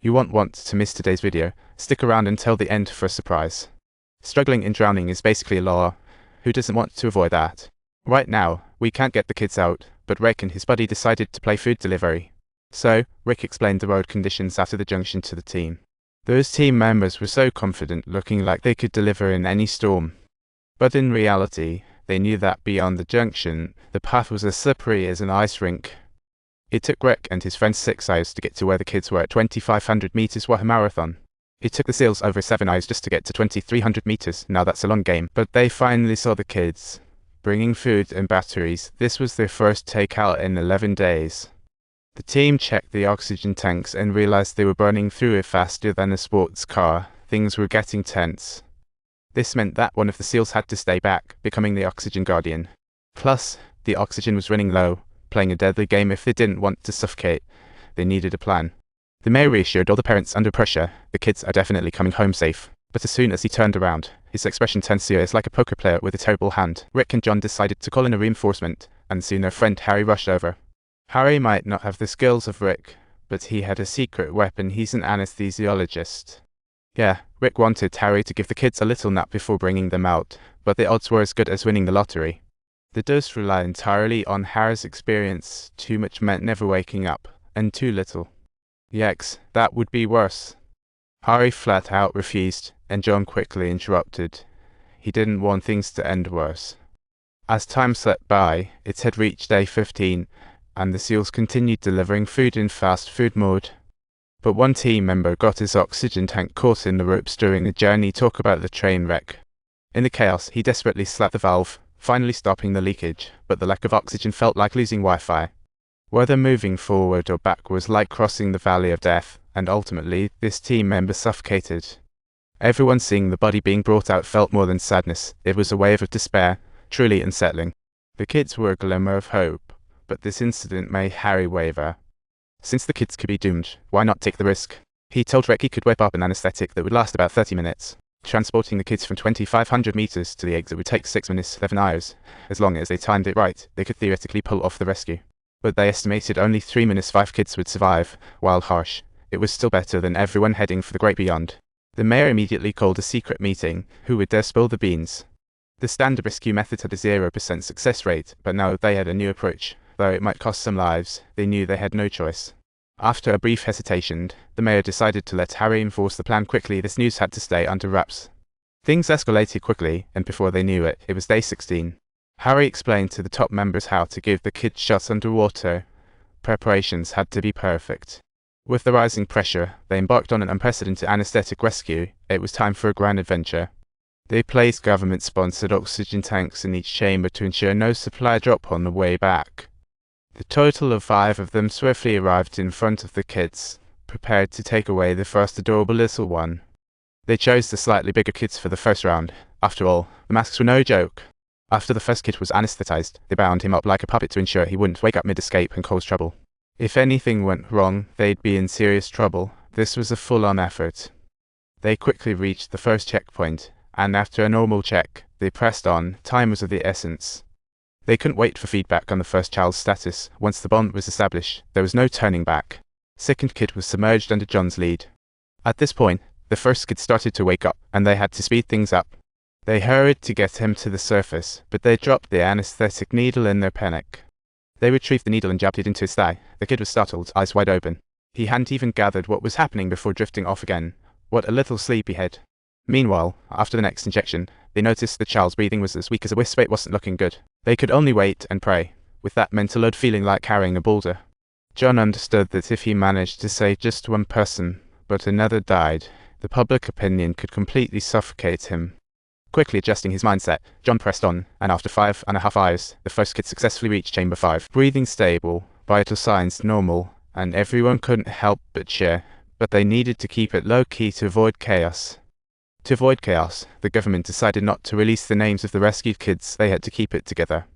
You won't want to miss today's video. Stick around until the end for a surprise. Struggling in drowning is basically a law. Who doesn't want to avoid that? Right now, we can't get the kids out, but Rick and his buddy decided to play food delivery. So, Rick explained the road conditions after the junction to the team. Those team members were so confident, looking like they could deliver in any storm. But in reality, they knew that beyond the junction, the path was as slippery as an ice rink. It took Rick and his friends 6 hours to get to where the kids were at 2,500 meters for a marathon. It took the SEALs over 7 hours just to get to 2,300 meters. Now that's a long game. But they finally saw the kids, bringing food and batteries. This was their first takeout in 11 days. The team checked the oxygen tanks and realized they were burning through it faster than a sports car. Things were getting tense. This meant that one of the SEALs had to stay back, becoming the oxygen guardian. Plus, the oxygen was running low, playing a deadly game if they didn't want to suffocate. They needed a plan. The mayor reassured all the parents under pressure, the kids are definitely coming home safe. But as soon as he turned around, his expression turned serious like a poker player with a terrible hand. Rick and John decided to call in a reinforcement, and soon their friend Harry rushed over. Harry might not have the skills of Rick, but he had a secret weapon. He's an anesthesiologist. Yeah, Rick wanted Harry to give the kids a little nap before bringing them out, but the odds were as good as winning the lottery. The dose relied entirely on Harry's experience. Too much meant never waking up, and too little. Yikes, that would be worse. Harry flat out refused, and John quickly interrupted. He didn't want things to end worse. As time slipped by, it had reached day 15, and the SEALs continued delivering food in fast food mode. But one team member got his oxygen tank caught in the ropes during the journey. Talk about the train wreck. In the chaos, he desperately slapped the valve, finally stopping the leakage, but the lack of oxygen felt like losing Wi-Fi. Whether moving forward or back was like crossing the valley of death, and ultimately, this team member suffocated. Everyone seeing the body being brought out felt more than sadness. It was a wave of despair, truly unsettling. The kids were a glimmer of hope, but this incident made Harry waver. Since the kids could be doomed, why not take the risk? He told Rick he could whip up an anesthetic that would last about 30 minutes. Transporting the kids from 2,500 meters to the exit would take 6 minutes, 11 hours. As long as they timed it right, they could theoretically pull off the rescue. But they estimated only 3 minutes 5 kids would survive. While harsh, it was still better than everyone heading for the great beyond. The mayor immediately called a secret meeting. Who would dare spill the beans? The standard rescue method had a 0% success rate, but now they had a new approach. Though it might cost some lives, they knew they had no choice. After a brief hesitation, the mayor decided to let Harry enforce the plan quickly. This news had to stay under wraps. Things escalated quickly, and before they knew it, it was day 16. Harry explained to the top members how to give the kids shots underwater. Preparations had to be perfect. With the rising pressure, they embarked on an unprecedented anesthetic rescue. It was time for a grand adventure. They placed government-sponsored oxygen tanks in each chamber to ensure no supply drop on the way back. The total of 5 of them swiftly arrived in front of the kids, prepared to take away the first adorable little one. They chose the slightly bigger kids for the first round. After all, the masks were no joke. After the first kid was anesthetized, they bound him up like a puppet to ensure he wouldn't wake up mid-escape and cause trouble. If anything went wrong, they'd be in serious trouble. This was a full-on effort. They quickly reached the first checkpoint, and after a normal check, they pressed on. Time was of the essence. They couldn't wait for feedback on the first child's status. Once the bond was established, there was no turning back. Second kid was submerged under John's lead. At this point, the first kid started to wake up, and they had to speed things up. They hurried to get him to the surface, but they dropped the anesthetic needle in their panic. They retrieved the needle and jabbed it into his thigh. The kid was startled, eyes wide open. He hadn't even gathered what was happening before drifting off again. What a little sleepyhead. Meanwhile, after the next injection, they noticed the child's breathing was as weak as a wisp. It wasn't looking good. They could only wait and pray, with that mental load feeling like carrying a boulder. John understood that if he managed to save just one person, but another died, the public opinion could completely suffocate him. Quickly adjusting his mindset, John pressed on, and after 5.5 hours, the first kid successfully reached chamber 5. Breathing stable, vital signs normal, and everyone couldn't help but cheer, but they needed to keep it low-key to avoid chaos. To avoid chaos, the government decided not to release the names of the rescued kids. They had to keep it together.